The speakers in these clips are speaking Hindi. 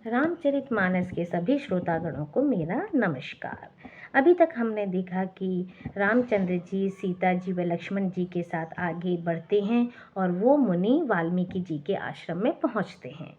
रामचरितमानस के सभी श्रोतागणों को मेरा नमस्कार। अभी तक हमने देखा कि रामचंद्र जी सीता जी व लक्ष्मण जी के साथ आगे बढ़ते हैं और वो मुनि वाल्मीकि जी के आश्रम में पहुंचते हैं।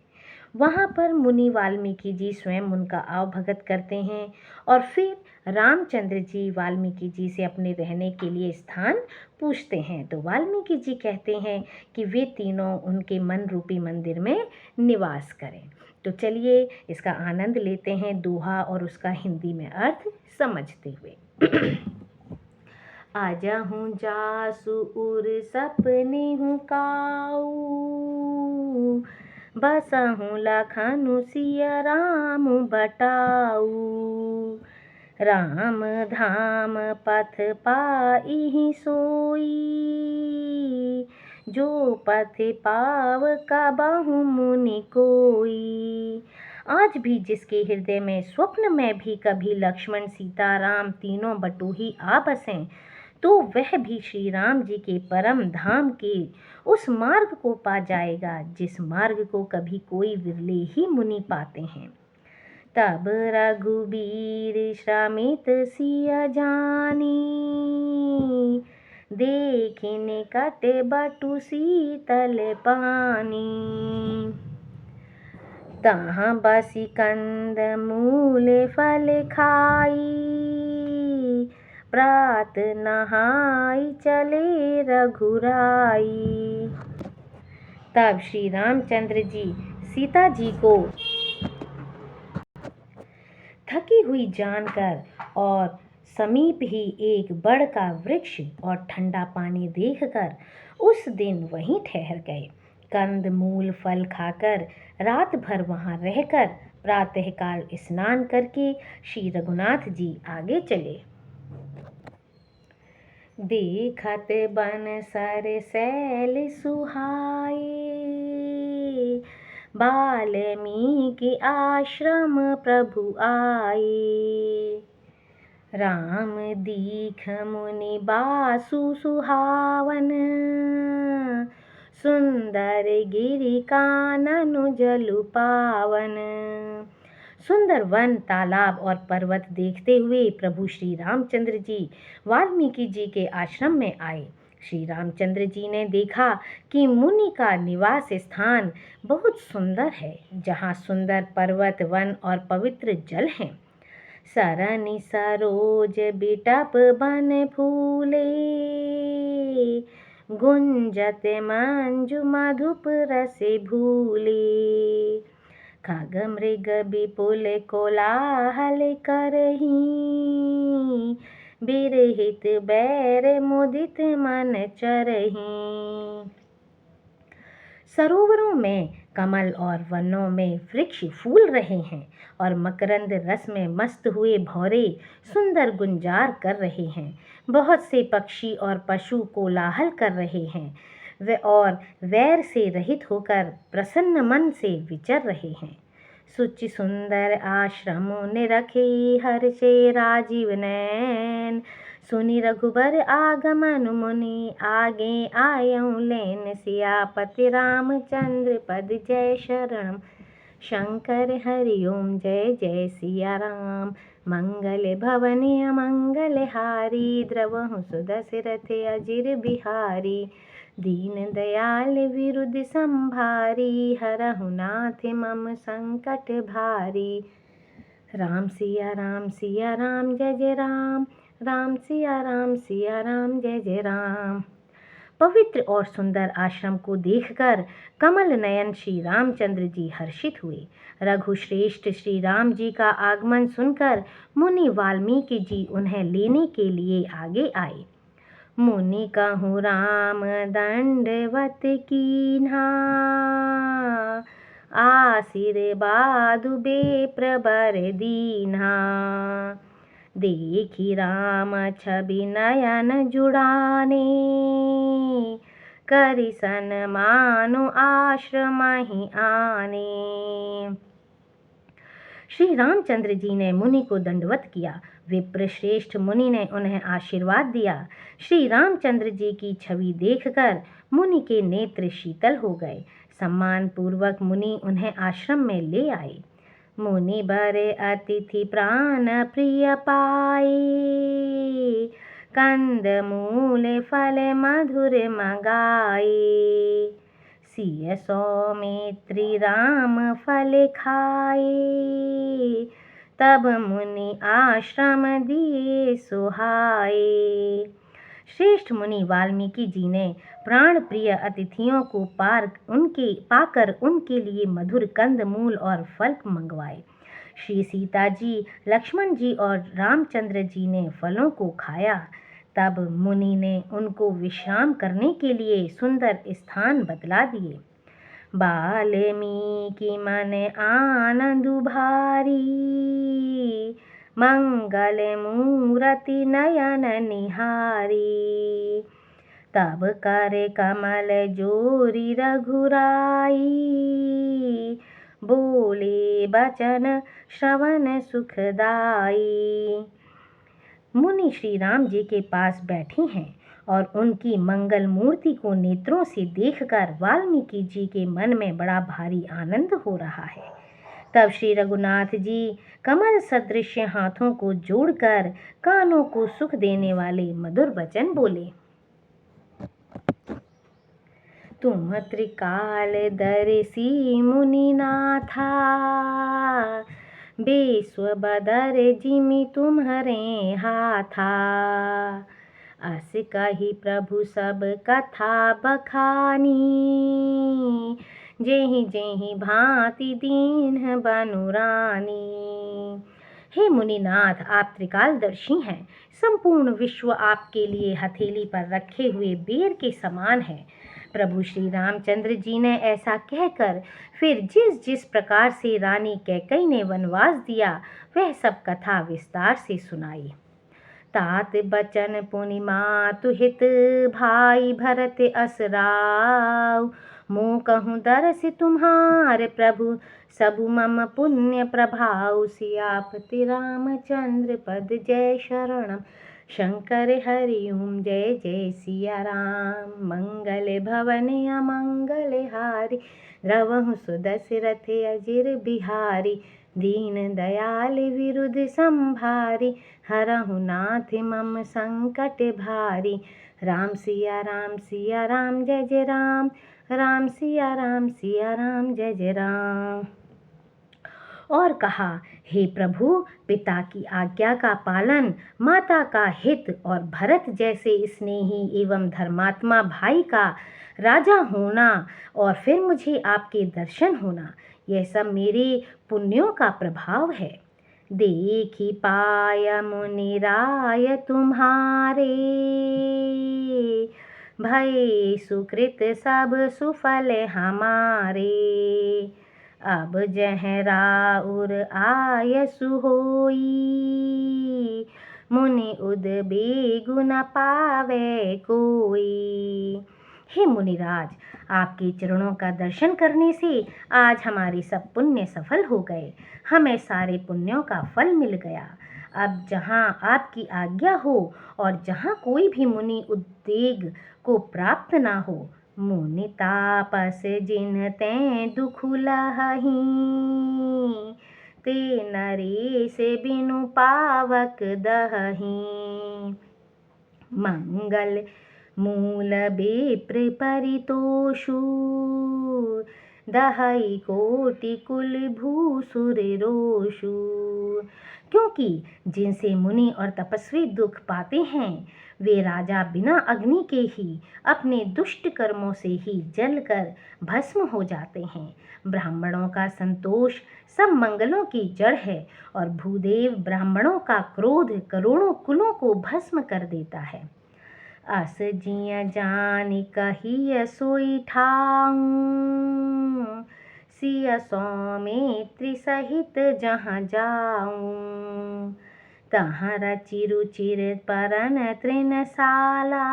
वहाँ पर मुनि वाल्मीकि जी स्वयं उनका आवभगत करते हैं और फिर रामचंद्र जी वाल्मीकि जी से अपने रहने के लिए स्थान पूछते हैं। तो वाल्मीकि जी कहते हैं कि वे तीनों उनके मन रूपी मंदिर में निवास करें। तो चलिए इसका आनंद लेते हैं दोहा और उसका हिंदी में अर्थ समझते हुए। आजा हूँ जासु उर सपने हूँ काऊ, बसा हूँ लखनु सिया राम बटाऊ। राम धाम पथ पाई सोई, जो पथ पाव कबहु मुनि कोई। आज भी जिसके हृदय में स्वप्न में भी कभी लक्ष्मण सीता राम तीनों बटोही आ बसें, तो वह भी श्री राम जी के परम धाम के उस मार्ग को पा जाएगा जिस मार्ग को कभी कोई विरले ही मुनि पाते हैं। तब रघुबीर श्रमित सिया जानी, देखिने कट बटु शीतल पानी। तहाँ बसी कंद मूल फल खाई, प्रात नहाई चले रघुराई। तब श्री रामचंद्र जी सीता जी को थकी हुई जानकर और समीप ही एक बड़ का वृक्ष और ठंडा पानी देखकर उस दिन वहीं ठहर गए। कंद मूल फल खाकर रात भर वहां रहकर प्रातःकाल स्नान करके श्री रघुनाथ जी आगे चले। देखत बन सर सैल सुहाए, वाल्मीकि आश्रम प्रभु आए। राम दीख मुनि बासु सुहावन, सुंदर गिरि कानन जलु पावन। सुंदर वन तालाब और पर्वत देखते हुए प्रभु श्री रामचंद्र जी वाल्मीकि जी के आश्रम में आए। श्री रामचंद्र जी ने देखा कि मुनि का निवास स्थान बहुत सुंदर है, जहाँ सुंदर पर्वत वन और पवित्र जल हैं। सरनि सरोज बिटप बन फूले, गुंजत मंजु मधुप रस भूले। खग मृग विपुल कोलाहल करही, बिरहित बैर मुदित मन चरही। सरोवरों में कमल और वनों में वृक्ष फूल रहे हैं और मकरंद रस में मस्त हुए भौरे सुंदर गुंजार कर रहे हैं। बहुत से पक्षी और पशु कोलाहल कर रहे हैं वे और वैर से रहित होकर प्रसन्न मन से विचर रहे हैं। सुचि सुंदर आश्रमों ने रखे हर्षे राजीव नैन, सुनि रघुबर आगमन मुनि आगे आयऊँ लेन। सियापति रामचंद्र पद जय शरणम, शंकर हरि ओम जय जय सिया राम। मंगल भवन अमंगल हारी, द्रवहु सुदशरथ अजिर बिहारी। दीन दयाल विरुद्ध संभारी, हरहु नाथ मम संकट भारी। राम सिया राम जय जय राम, राम सिया राम जय जय राम। पवित्र और सुंदर आश्रम को देखकर कमल नयन श्री रामचंद्र जी हर्षित हुए। रघुश्रेष्ठ श्री राम जी का आगमन सुनकर मुनि वाल्मीकि जी उन्हें लेने के लिए आगे आए। मुनि कहूँ राम दंडवत कीन्हा, आशीर्वाद बेप्रबर दीन्हा। देखी राम छवि नयन जुड़ाने, करि सन्मानु आश्रम ही आने। श्री रामचंद्र जी ने मुनि को दंडवत किया। विप्रश्रेष्ठ मुनि ने उन्हें आशीर्वाद दिया। श्री रामचंद्र जी की छवि देखकर मुनि के नेत्र शीतल हो गए। सम्मान पूर्वक मुनि उन्हें आश्रम में ले आए। मुनि बरे अतिथि प्राण प्रिय पाए, कंद मूल फल मधुर मगाए। सिय सौमित्री राम फल खाए, तब मुनि आश्रम दिए सुहाए। श्रेष्ठ मुनि वाल्मीकि जी ने प्राण प्रिय अतिथियों को पाकर उनके लिए मधुर कंद मूल और फल मंगवाए। श्री सीता जी, लक्ष्मण जी और रामचंद्र जी ने फलों को खाया। तब मुनि ने उनको विश्राम करने के लिए सुंदर स्थान बतला दिए। वाल्मीकि मन आनंद भारी, मंगल मूरति नयन निहारी। तब कर कमल जोरी रघुराई, बोले बचन श्रवण सुखदाई। मुनि श्री राम जी के पास बैठे हैं और उनकी मंगल मूर्ति को नेत्रों से देखकर वाल्मीकि जी के मन में बड़ा भारी आनंद हो रहा है। तब श्री रघुनाथ जी कमल सदृश हाथों को जोड़कर कानों को सुख देने वाले मधुर वचन बोले। तुम त्रिकालदर्शी मुनिनाथा, विश्व बदर जिमि तुम्हरे हाथा। अस कही प्रभु सब कथा बखानी, जेहि जेहि भांति दीन बनुरानी। हे मुनिनाथ, आप त्रिकालदर्शी हैं। संपूर्ण विश्व आपके लिए हथेली पर रखे हुए बेर के समान है। प्रभु श्री रामचंद्र जी ने ऐसा कहकर फिर जिस जिस प्रकार से रानी कैकई ने वनवास दिया वह सब कथा विस्तार से सुनाई। तात बचन पुनि मातु हित, भाई भरत असराव। मुँह कहूँ दरस तुम्हारे प्रभु, सबु मम पुण्य प्रभाव। सियापति रामचंद्र पद जय शरणम, शंकर हरि ओम जय जय सिया राम। मंगल भवन अमंगल हारी, द्रवहु सुदशरथ अजिर बिहारी। दीन दयाल विरुद्ध संभारी, हरहु नाथ मम संकट भारी। राम सिया राम जय जय राम, राम सिया राम जय जय राम। और कहा, हे प्रभु, पिता की आज्ञा का पालन, माता का हित और भरत जैसे स्नेही एवं धर्मात्मा भाई का राजा होना और फिर मुझे आपके दर्शन होना, यह सब मेरे पुण्यों का प्रभाव है। देखी पाय मुनि राय तुम्हारे, भय सुकृत सब सुफल हमारे। अब जह राउर आयसु होई, मुनि उद्बेगु न पावे कोई। हे मुनिराज, आपके चरणों का दर्शन करने से आज हमारे सब पुण्य सफल हो गए। हमें सारे पुण्यों का फल मिल गया। अब जहाँ आपकी आज्ञा हो और जहाँ कोई भी मुनि उद्वेग को प्राप्त ना हो, मुनि तापस जिन ते दुख लहहीं, ते नरेश बिनु पावक दहहीं। मंगल मूल बेप्र परितोषु, दहई कोटि कुल भूसुर रोषु। क्योंकि जिनसे मुनि और तपस्वी दुख पाते हैं वे राजा बिना अग्नि के ही अपने दुष्ट कर्मों से ही जलकर भस्म हो जाते हैं। ब्राह्मणों का संतोष सब मंगलों की जड़ है और भूदेव ब्राह्मणों का क्रोध करोड़ों कुलों को भस्म कर देता है। अस जिय जानि कहिय सोई ठाऊं, सिय सौमित्री सहित जहाँ जाऊं। तहाँ रचि रुचिर परन तृणशाला,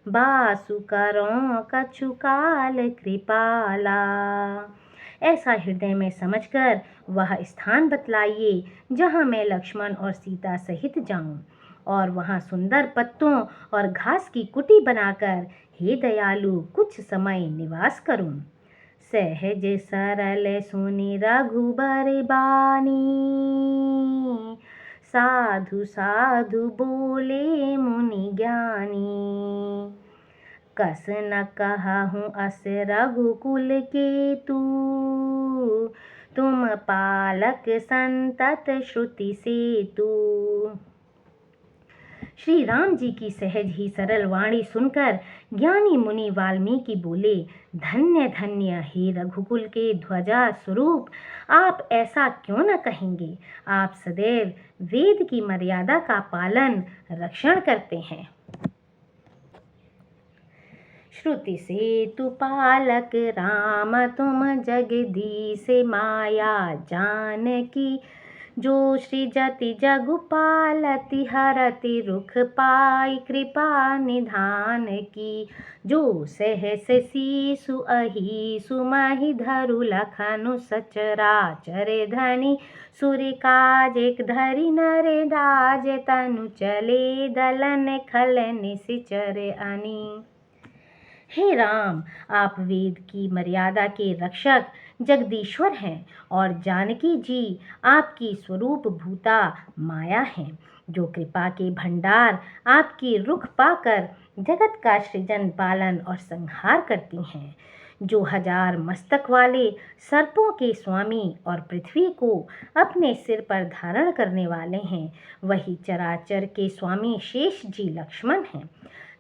बासु करों कछु काल कृपाला। ऐसा हृदय में समझकर वह स्थान बतलाइए जहाँ मैं लक्ष्मण और सीता सहित जाऊं और वहाँ सुंदर पत्तों और घास की कुटी बनाकर हे दयालु कुछ समय निवास करूं। सहज सरल सुनि रघुबर बानी, साधु साधु बोले मुनि ज्ञानी। कस न कहूँ अस रघुकुल के तू, तुम पालक संतत श्रुति से तू। श्री राम जी की सहज ही सरल वाणी सुनकर ज्ञानी मुनि वाल्मीकि बोले, धन्य धन्य हे रघुकुल के ध्वजा स्वरूप, आप ऐसा क्यों न कहेंगे। आप सदैव वेद की मर्यादा का पालन रक्षण करते हैं। श्रुति से तु पालक राम, तुम जगदीश माया जानकी। जो सृजति जगु पालति, हरति रुख पाई कृपा निधान की। जो सहस शीशु अहिसु महि धरु लखनु, सचराचर धनि सुर काज धरि नर राज। तनु चले दलन खल निशिचर अनी। हे राम, आप वेद की मर्यादा के रक्षक जगदीश्वर हैं और जानकी जी आपकी स्वरूप भूता माया हैं, जो कृपा के भंडार आपकी रुख पाकर जगत का सृजन पालन और संहार करती हैं। जो 1000 मस्तक वाले सर्पों के स्वामी और पृथ्वी को अपने सिर पर धारण करने वाले हैं, वही चराचर के स्वामी शेष जी लक्ष्मण हैं।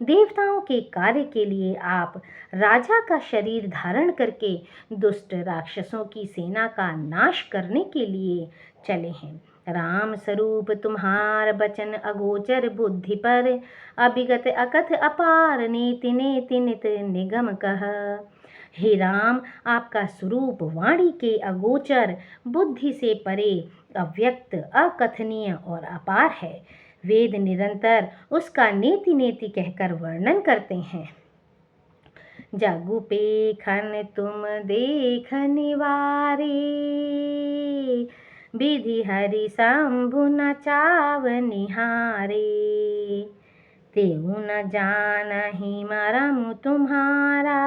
देवताओं के कार्य के लिए आप राजा का शरीर धारण करके दुष्ट राक्षसों की सेना का नाश करने के लिए चले हैं। राम स्वरूप तुम्हार बचन अगोचर बुद्धि पर, अभिगत अकथ अपार नीति नेति नित निगम कह। हे राम, आपका स्वरूप वाणी के अगोचर, बुद्धि से परे, अव्यक्त, अकथनीय और अपार है। वेद निरंतर उसका नेति नेति कहकर वर्णन करते हैं। जगु पेखन तुम देख निवारे, विधि हरि शंभु न चाव निहारे। तेहु न जानहि मरम तुम्हारा,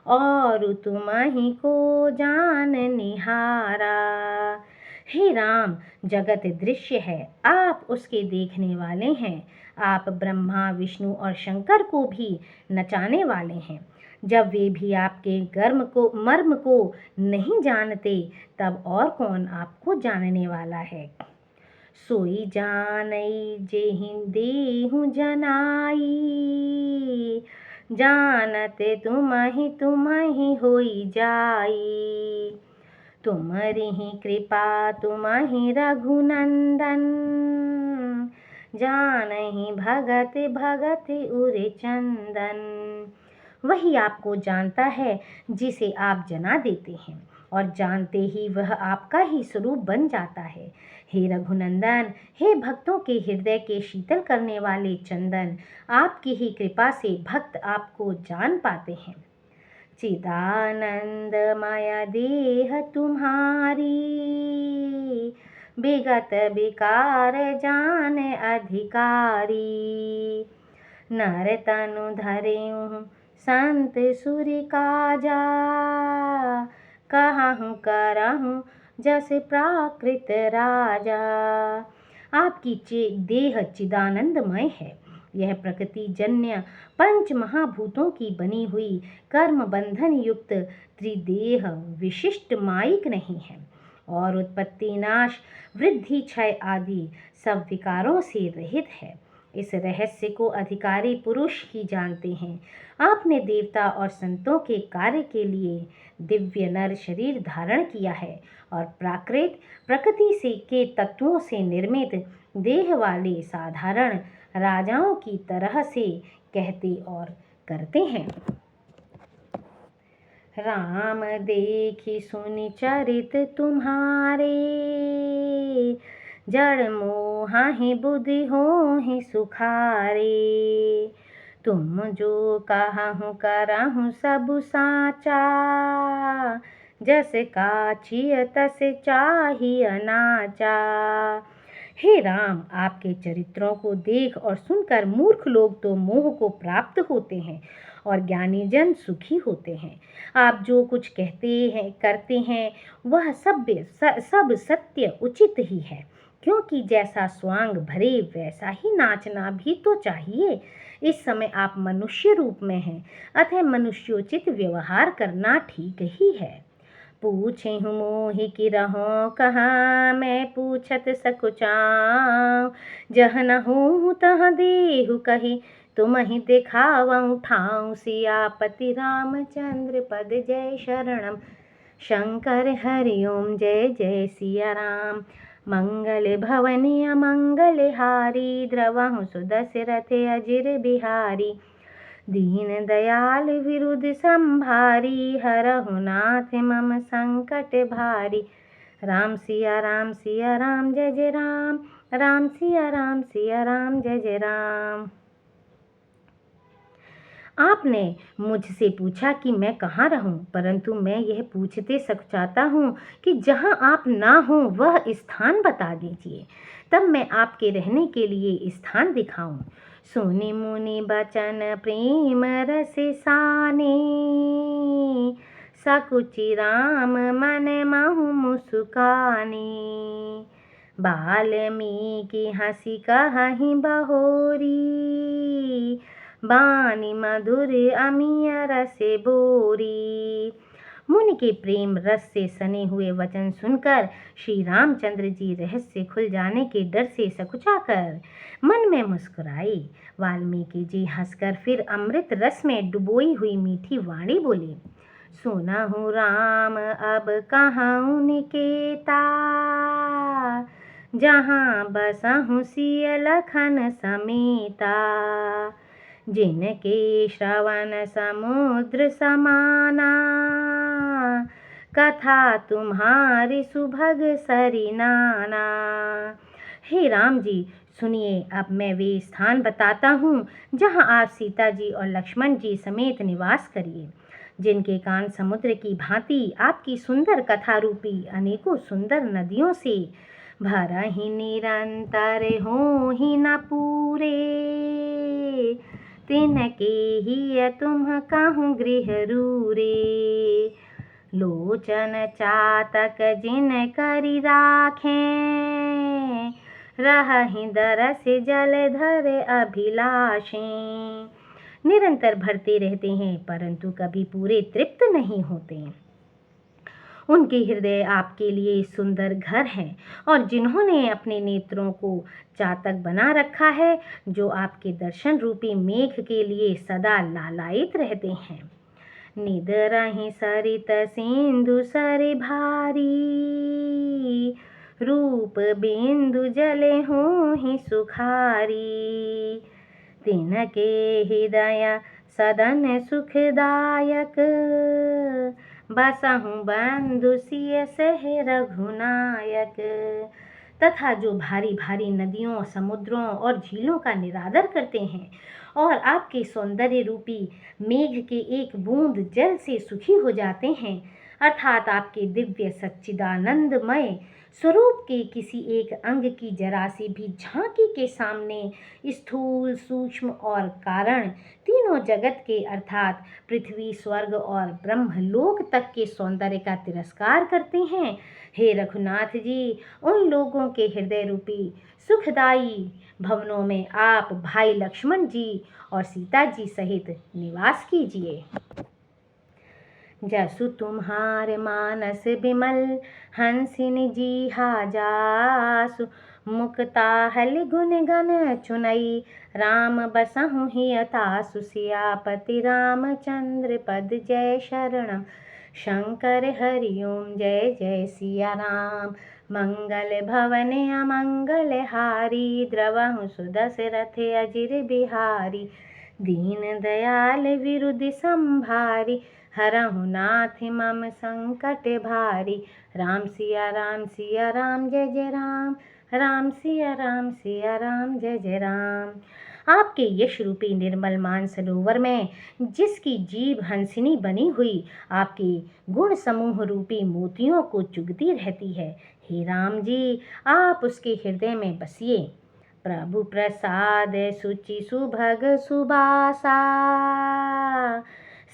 और तुम्हि को जान निहारा। हे राम, जगत दृश्य है, आप उसके देखने वाले हैं। आप ब्रह्मा विष्णु और शंकर को भी नचाने वाले हैं। जब वे भी आपके मर्म को नहीं जानते, तब और कौन आपको जानने वाला है। सोई जानई जेहि देहु जनाई, जानते तुम्हि होई जाई। तुम्हारी ही कृपा तुम्हि रघुनंदन, जानहि भगत भगत उरे चंदन। वही आपको जानता है जिसे आप जना देते हैं, और जानते ही वह आपका ही स्वरूप बन जाता है। हे रघुनंदन, हे भक्तों के हृदय के शीतल करने वाले चंदन, आपकी ही कृपा से भक्त आपको जान पाते हैं। चिदानंदमय देह तुम्हारी, विगत विकार जान अधिकारी। नर तनु धरेऊँ संत सुर काजा, कहूँ करहूँ जस प्राकृत राजा। आपकी देह चिदानंदमय है। यह प्रकृति जन्य 5 महाभूतों की बनी हुई कर्म बंधन युक्त त्रिदेह विशिष्ट माइक नहीं है, और उत्पत्ति नाश वृद्धि क्षय आदि सब विकारों से रहित है। इस रहस्य को अधिकारी पुरुष ही जानते हैं। आपने देवता और संतों के कार्य के लिए दिव्य नर शरीर धारण किया है, और प्राकृत प्रकृति से के तत्वों से निर्मित देह वाले साधारण राजाओं की तरह से कहते और करते हैं। राम देखी सुनि चरित तुम्हारे, जड़ मोहि बुद्धि होहि सुखारे। तुम जो कहूँ करहूँ सब साचा, जस काछिय तस चाहिए नाचा। हे राम, आपके चरित्रों को देख और सुनकर मूर्ख लोग तो मोह को प्राप्त होते हैं, और ज्ञानी जन सुखी होते हैं। आप जो कुछ कहते हैं करते हैं वह सब सत्य उचित ही है, क्योंकि जैसा स्वांग भरे वैसा ही नाचना भी तो चाहिए। इस समय आप मनुष्य रूप में हैं, अतः मनुष्योचित व्यवहार करना ठीक ही है। पूछे हूँ मोहि कि रहो कहाँ, मैं पूछत सकुचाऊँ। जह न हूँ तह देहु कही, तुम ही दिखावऊँ ठाऊँ। सियापति रामचंद्र पद जय शरणम। शंकर हरि ओम जय जय सिया राम। मंगल भवनि अमंगल हारी, द्रवहु सुदशरथ अजिर बिहारी। दीन दयाल विरुद्ध संभारी, हरहु नाथ मम संकट भारी। राम सिया राम जय जय राम। राम सिया राम जय जय राम। आपने मुझसे पूछा कि मैं कहाँ रहूं, परंतु मैं यह पूछते सकुचाता हूँ कि जहाँ आप ना हो वह स्थान बता दीजिए, तब मैं आपके रहने के लिए स्थान दिखाऊं। सुनि मुनि बचन प्रेम रस साने, सकुचि राम मन महु मुस्काने। बाल्मीकि हंसी कहहि बहोरी, बानी मधुर अमिय रस बोरी। मुनि के प्रेम रस से सने हुए वचन सुनकर श्री रामचंद्र जी रहस्य खुल जाने के डर से सकुचाकर मन में मुस्कुराए। वाल्मीकि जी हंसकर फिर अमृत रस में डुबोई हुई मीठी वाणी बोले। सुनहु राम अब कहूँ निकेता, जहाँ बसहु सिय लखन समेता। जिनके श्रवण समुद्र समाना, कथा तुम्हारी सुभग सरी नाना। हे राम जी सुनिए, अब मैं वे स्थान बताता हूँ जहाँ आप सीता जी और लक्ष्मण जी समेत निवास करिए, जिनके कान समुद्र की भांति आपकी सुंदर कथा रूपी अनेकों सुंदर नदियों से भरहि निरंतर हो ही न पूरे। तिनके ही तुम कहूँ गृह रूरे। लोचन चातक जिन करि राखें, रहहि दरस जलधर अभिलाषें। निरंतर भरते रहते हैं परंतु कभी पूरे तृप्त नहीं होते। उनके हृदय आपके लिए सुंदर घर हैं, और जिन्होंने अपने नेत्रों को चातक बना रखा है, जो आपके दर्शन रूपी मेघ के लिए सदा लालायित रहते हैं। निदरहि सरित सिंधु सर भारी, रूप बिंदु जले होहि सुखारी। तिनके हृदय सदन सुखदायक, बसहु बंधु सिय सह रघुनायक। तथा जो भारी भारी नदियों, समुद्रों और झीलों का निरादर करते हैं और आपके सौंदर्य रूपी मेघ के एक बूंद जल से सुखी हो जाते हैं, अर्थात आपके दिव्य सच्चिदानंदमय स्वरूप के किसी एक अंग की जरा सी भी झांकी के सामने स्थूल, सूक्ष्म और कारण तीनों जगत के अर्थात पृथ्वी, स्वर्ग और ब्रह्मलोक तक के सौंदर्य का तिरस्कार करते हैं। हे रघुनाथ जी, उन लोगों के हृदय रूपी सुखदायी भवनों में आप भाई लक्ष्मण जी और सीता जी सहित निवास कीजिए। जसु तुम्हार मानस बिमल, हंसिन जी जासु। मुक्ताहल गुण गण चुनई, राम बसहु हियतासु। सियापति रामचंद्र पद जय शरणम। शंकर हरि ओम जय जय सिया राम। मंगल भवन अमंगल हारी, द्रवहु सुदशरथ अजिर बिहारी। दीन दयाल विरुद्ध संभारी, हरहु नाथ मम संकट भारी। राम सिया राम जय जय राम। राम सिया राम जय जय राम। आपके यश रूपी निर्मल मान सरोवर में जिसकी जीभ हंसिनी बनी हुई आपके गुण समूह रूपी मोतियों को चुगती रहती है, हे राम जी आप उसके हृदय में बसिए। प्रभु प्रसाद सुचि सुभग सुबासा,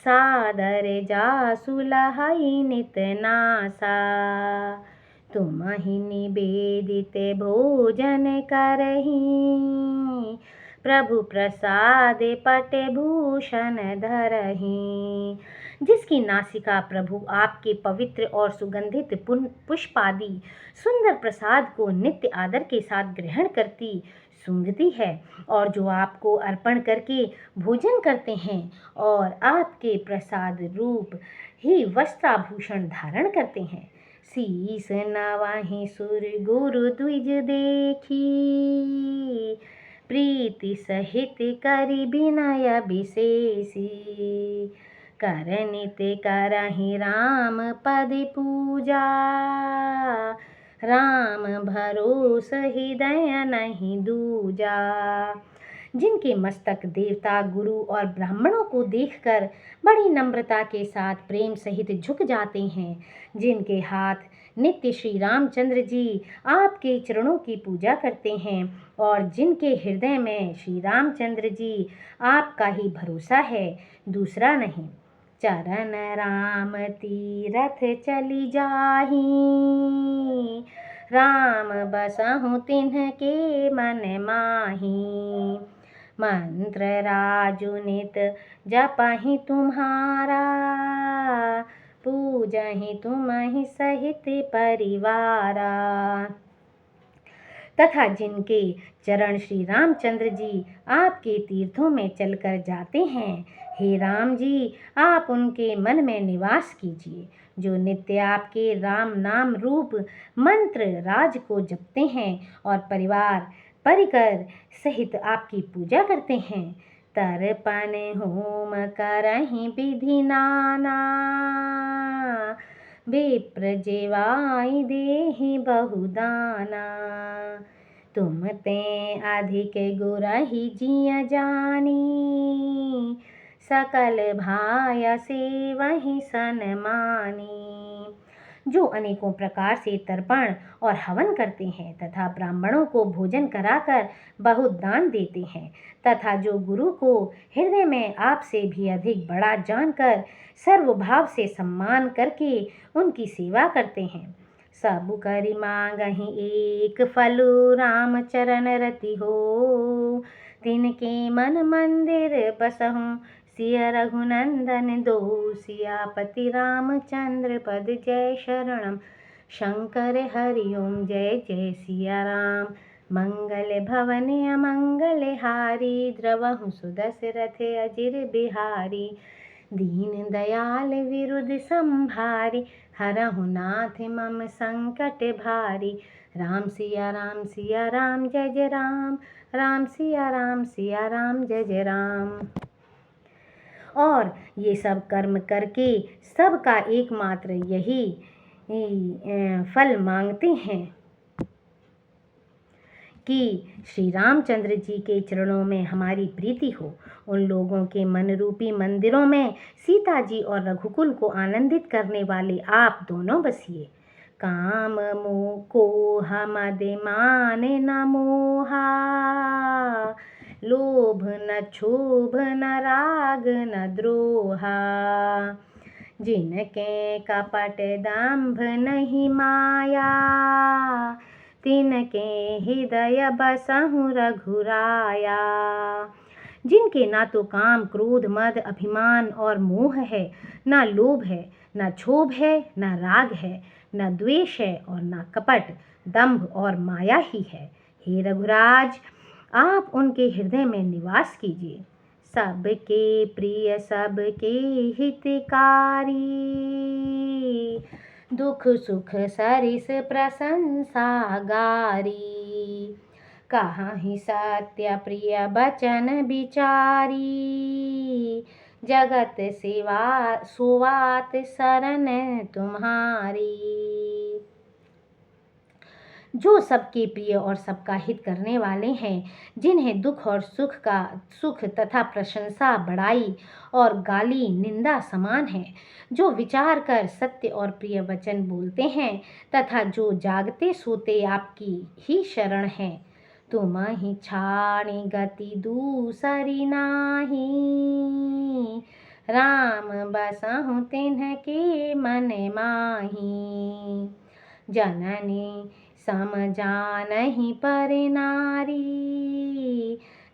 सादर जासु लहई नित नासा। तुम्हि निवेदित भोजन करही, प्रभु प्रसाद पट भूषण धरही। जिसकी नासिका प्रभु आपके पवित्र और सुगंधित पुष्पादि सुंदर प्रसाद को नित्य आदर के साथ ग्रहण करती सूंघती है, और जो आपको अर्पण करके भोजन करते हैं और आपके प्रसाद रूप ही वस्त्राभूषण धारण करते हैं। शीस नवाहि सुर गुरु द्विज देखी, प्रीति सहित करि विनय विशेषी। करनित करहि राम पद पूजा, राम भरोस हृदय नहीं दूजा। जिनके मस्तक देवता गुरु और ब्राह्मणों को देखकर बड़ी नम्रता के साथ प्रेम सहित झुक जाते हैं, जिनके हाथ नित्य श्री रामचंद्र जी आपके चरणों की पूजा करते हैं, और जिनके हृदय में श्री रामचंद्र जी आपका ही भरोसा है, दूसरा नहीं। चरण राम तीरथ चली जाही, राम बसहु तिन्ह के मन माही। मंत्र राजु नित जपहि तुम्हारा, पूजहि तुम्हि सहित परिवारा। तथा जिनके चरण श्री रामचंद्र जी आपके तीर्थों में चलकर जाते हैं, हे राम जी आप उनके मन में निवास कीजिए। जो नित्य आपके राम नाम रूप मंत्र राज को जपते हैं और परिवार परिकर सहित आपकी पूजा करते हैं, तर्पण होम करहि विधि नाना, विप्र जेवाई देहि बहुदाना। तुम ते अधिक गुरहि जिय जानी, सकल भाय से वही सनमानी। जो अनेकों प्रकार से तर्पण और हवन करते हैं तथा ब्राह्मणों को भोजन कराकर बहुत दान देते हैं, तथा जो गुरु को हृदय में आपसे भी अधिक बड़ा जानकर सर्वभाव से सम्मान करके उनकी सेवा करते हैं, सब करि मांगहि एक फलु राम चरण रति हो। तिनके मन मंदिर बसहु सिया रघुनंदन दो। सियापति रामचंद्र पद जय शरणम, शंकर हरिओम जय जय सिया राम। मंगल भवन अमंगल हारी, द्रवहु सुदशरथ अजिर बिहारी। दीन दयाल विरुद्ध संभारी, हरहु नाथ मम संकट भारी। राम सिया राम जय जय राम, राम सिया राम जय जय राम। और ये सब कर्म करके सबका एकमात्र यही फल मांगते हैं कि श्री रामचंद्र जी के चरणों में हमारी प्रीति हो। उन लोगों के मन रूपी मंदिरों में सीता जी और रघुकुल को आनंदित करने वाले आप दोनों बसिए। काम मोह को मद मान न मोहा, लोभ न क्षोभ न राग न द्रोहा। जिनके कपट दंभ नहीं माया, तिनके हृदय बसहु रघुराया। जिनके ना तो काम क्रोध मद अभिमान और मोह है, ना लोभ है, ना क्षोभ है, ना राग है, ना द्वेष है और ना कपट दंभ और माया ही है। हे रघुराज आप उनके हृदय में निवास कीजिए। सबके प्रिय सबके हितकारी, दुख सुख सरिस प्रशंसा गारी। कहाहि सत्य प्रिय बचन विचारी, जगत सेवा सुवात शरण तुम्हारी। जो सबके प्रिय और सबका हित करने वाले हैं, जिन्हें दुख और सुख तथा प्रशंसा बड़ाई और गाली निंदा समान है, जो विचार कर सत्य और प्रिय वचन बोलते हैं तथा जो जागते सोते आपकी ही शरण हैं, तुमहि छाड़ि गति दूसरी नाही। राम बसहु तिन्हके मन माही। जननी समझानहि पर नारी।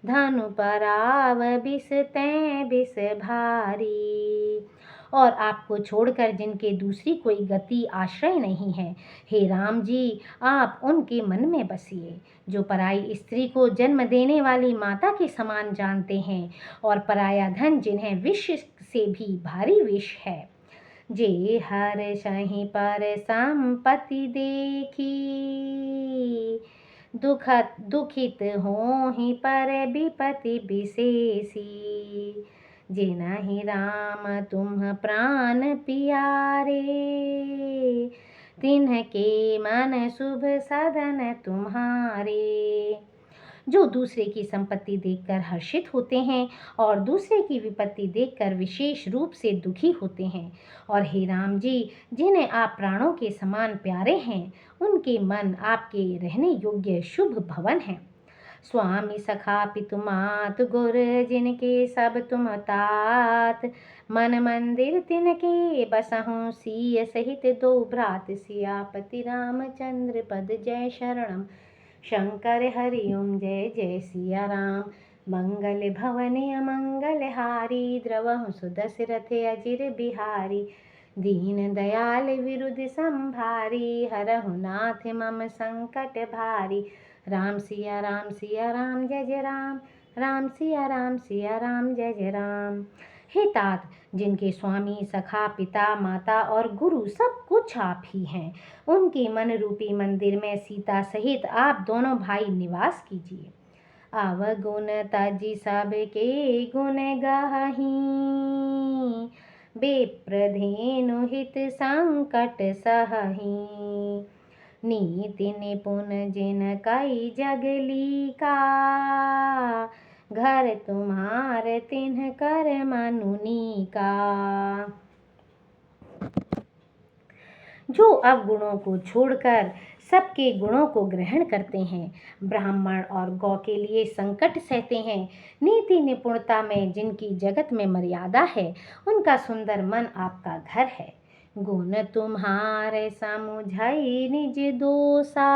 धनु पराव बिस तैं बिस भारी। और आपको छोड़कर जिनके दूसरी कोई गति आश्रय नहीं है, हे राम जी, आप उनके मन में बसिए, जो पराई स्त्री को जन्म देने वाली माता के समान जानते हैं, और पराया धन जिन्हें विष से भी भारी विष है। जे हर्षहि पर संपत्ति देखी। दुखित होहि पर विपत्ति विशेषी। जिनहि राम तुम प्राण पियारे। तिन्हके मन शुभ सदन तुम्हारे। जो दूसरे की संपत्ति देखकर हर्षित होते हैं और दूसरे की विपत्ति देखकर विशेष रूप से दुखी होते हैं। और हे राम जी, जिन्हें आप प्राणों के समान प्यारे हैं, उनके मन आपके रहने योग्य शुभ भवन हैं। स्वामी सखा पितु मात गुर जिनके सब तुम तात। मन मंदिर तिनके बसहु सिय सहित दो भ्रात। सियापति रामचंद्र पद जय शरणम। शंकर हरि ओम जय जय सिया राम। मंगल भवन अमंगल हारी। द्रवहु सुदशरथ अजिर बिहारी। दीन दयाल विरुद्ध संभारी। हरहु नाथ मम संकट भारी। राम सिया राम जय जय राम। राम सिया राम जय जय राम। हे तात, जिनके स्वामी सखा पिता माता और गुरु सब कुछ आप ही हैं, उनके मन रूपी मंदिर में सीता सहित आप दोनों भाई निवास कीजिए। अवगुण तजि सबके गुण गाही। बेप्रधेनु हित संकट सहही। नीति निपुण जिन कई जगली का। घर तुम्हार तिन्ह कर मनुनी का। जो अवगुणों को छोड़कर सबके गुणों को ग्रहण करते हैं, ब्राह्मण और गौ के लिए संकट सहते हैं, नीति निपुणता में जिनकी जगत में मर्यादा है, उनका सुंदर मन आपका घर है। गुण तुम्हारे समुझई निज दोषा।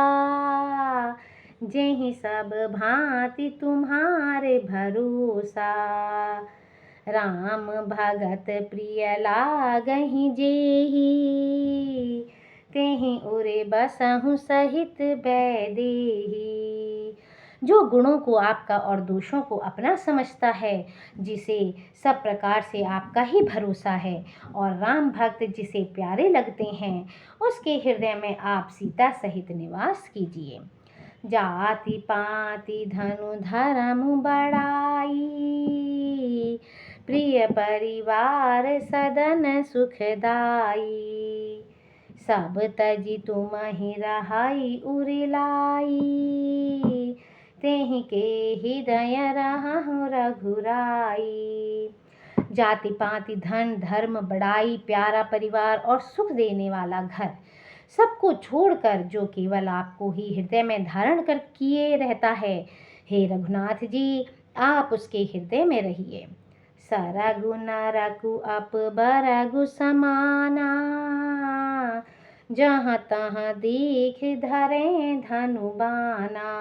जेहि सब भांति तुम्हारे भरोसा। राम भगत प्रिय लागहि जेहि। तेहि उरे बसहु सहित बैदेही। जो गुणों को आपका और दोषों को अपना समझता है, जिसे सब प्रकार से आपका ही भरोसा है, और राम भक्त जिसे प्यारे लगते हैं, उसके हृदय में आप सीता सहित निवास कीजिए। जाति पाति धनु धर्म बड़ाई। प्रिय परिवार सदन सुखदाई। सब तजि तुमहि रहाई उरिलाई। तेहि के हृदय रहहु रघुराई। जाति पाति धन धर्म बड़ाई, प्यारा परिवार और सुख देने वाला घर, सबको छोड़कर जो केवल आपको ही हृदय में धारण कर किए रहता है, हे रघुनाथ जी, आप उसके हृदय में रहिए। सरगु नरकु अपबरगु समाना। जहाँ तहाँ देख धरे धनु बाना।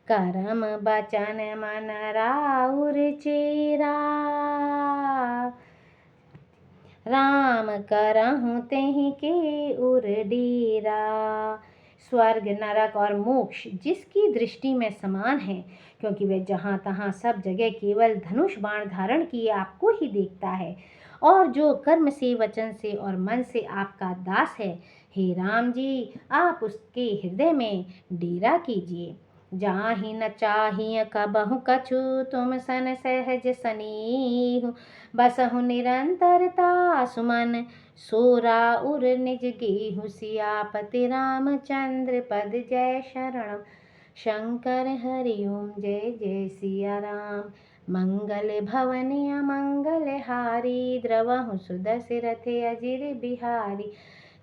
करम बचन मन राउर चेरा। राम करहु तेहि के उर डेरा। स्वर्ग नरक और मोक्ष जिसकी दृष्टि में समान है, क्योंकि वह जहाँ तहाँ सब जगह केवल धनुष बाण धारण किए आपको ही देखता है, और जो कर्म से वचन से और मन से आपका दास है, हे राम जी, आप उसके हृदय में डेरा कीजिए। जाहि न चाहिए कबहु कछु तुम सन सहज सनेहु। बसहु निरंतरता सुमन सोरा उर निज गेहु। सियापति रामचंद्र पद जय शरणम। शंकर हरि ओम जय जय सिया राम। मंगल भवन अमंगल हारी। द्रवहु सुदशरथ अजिर बिहारी।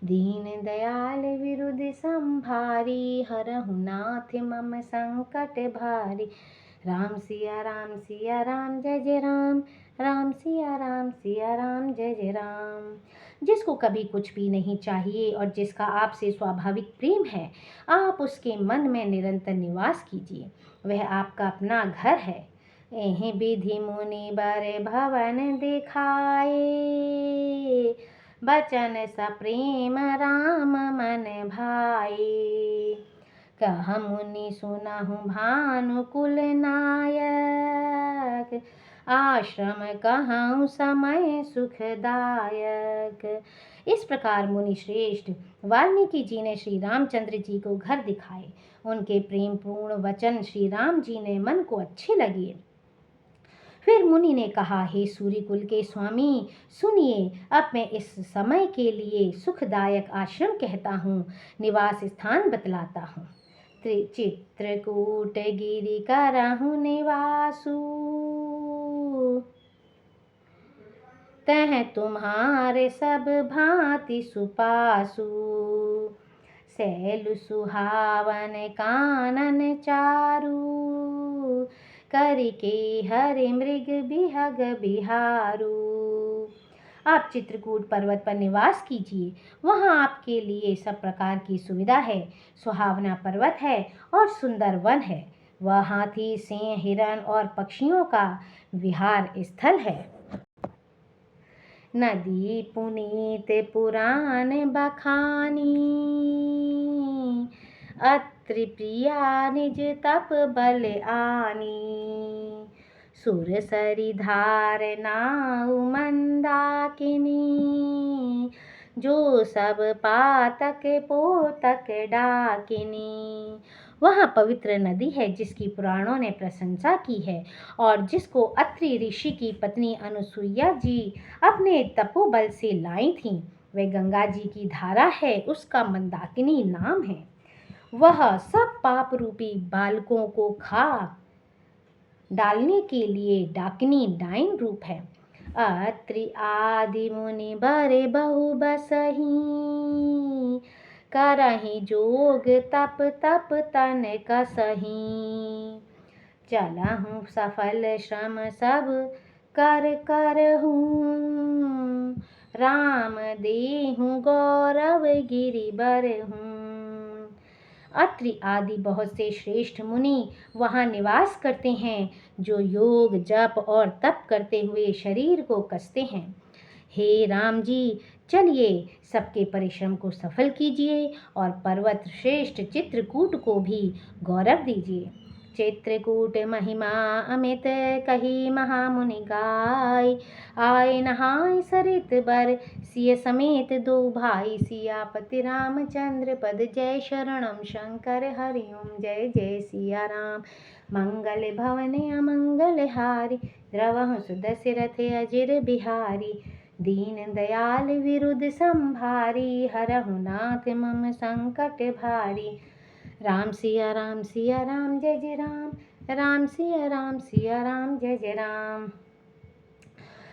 दीन दयाल विरुद्ध संभारी, हरहु नाथ मम संकट भारी। राम सिया राम जय जय राम, राम सिया राम जय जय राम। जिसको कभी कुछ भी नहीं चाहिए और जिसका आपसे स्वाभाविक प्रेम है, आप उसके मन में निरंतर निवास कीजिए। वह आपका अपना घर है। एहि विधि मुनि बर भवन दिखाए, बचन सप्रेम राम मन भाए। कह मुनि सुनहु भानुकुल नायक, आश्रम कहूँ समय सुखदायक। इस प्रकार मुनि श्रेष्ठ वाल्मीकि जी ने श्री रामचंद्र जी को घर दिखाए। उनके प्रेम पूर्ण वचन श्री राम जी ने मन को अच्छे लगे। फिर मुनि ने कहा, हे सूर्यकुल के स्वामी, सुनिए, अब मैं इस समय के लिए सुखदायक आश्रम कहता हूँ, निवास स्थान बतलाता हूँ। चित्रकूट गिरि करहु निवासु, तह तुम्हारे सब भांति सुपासु। सैल सुहावन कानन चारु, करिके हरि मृग बिहग बिहारू। आप चित्रकूट पर्वत पर निवास कीजिए। वहाँ आपके लिए सब प्रकार की सुविधा है। सुहावना पर्वत है और सुंदर वन है। वह हाथी, सिंह, हिरण और पक्षियों का विहार स्थल है। नदी पुनीत पुराण बखानी, अत्रि प्रिया निज तप बल आनी। सुर सरि धार नाउ मंदाकिनी, जो सब पातक पोतक डाकिनी। वहाँ पवित्र नदी है जिसकी पुराणों ने प्रशंसा की है और जिसको अत्रि ऋषि की पत्नी अनुसुईया जी अपने तपोबल से लाई थीं। वह गंगा जी की धारा है, उसका मंदाकिनी नाम है। वह सब पाप रूपी बालकों को खा डालने के लिए डाकिनी डाइन रूप है। अत्रि आदि मुनि बरे बहु बसही, करहि जोग तप तप तन कसही। चलहु सफल श्रम सब कर करहूँ, राम देहु गौरव गिरि बरहूँ। अत्रि आदि बहुत से श्रेष्ठ मुनि वहाँ निवास करते हैं, जो योग जप और तप करते हुए शरीर को कसते हैं। हे राम जी, चलिए सबके परिश्रम को सफल कीजिए और पर्वत श्रेष्ठ चित्रकूट को भी गौरव दीजिए। चित्रकूट महिमा अमित कही महामुनि गाय, आए नहाय सरित बर सिय समेत दो भाई। सियापति रामचंद्र पद जय शरणम शंकर हरिओम। जय जय सिया राम। मंगल भवन अमंगल हारी, द्रवहु सुदस्य रथ अजिर बिहारी। दीन दयाल विरुद्ध संभारी, हरहु नाथ मम संकट भारी। राम सिया राम जय जय राम, राम सिया राम जय जय राम।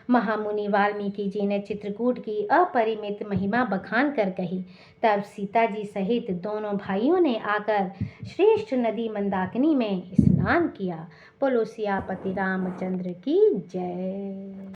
महामुनि वाल्मीकि जी ने चित्रकूट की अपरिमित महिमा बखान कर कही। तब सीता जी सहित दोनों भाइयों ने आकर श्रेष्ठ नदी मंदाकिनी में स्नान किया। बोलो सियापति रामचंद्र की जय।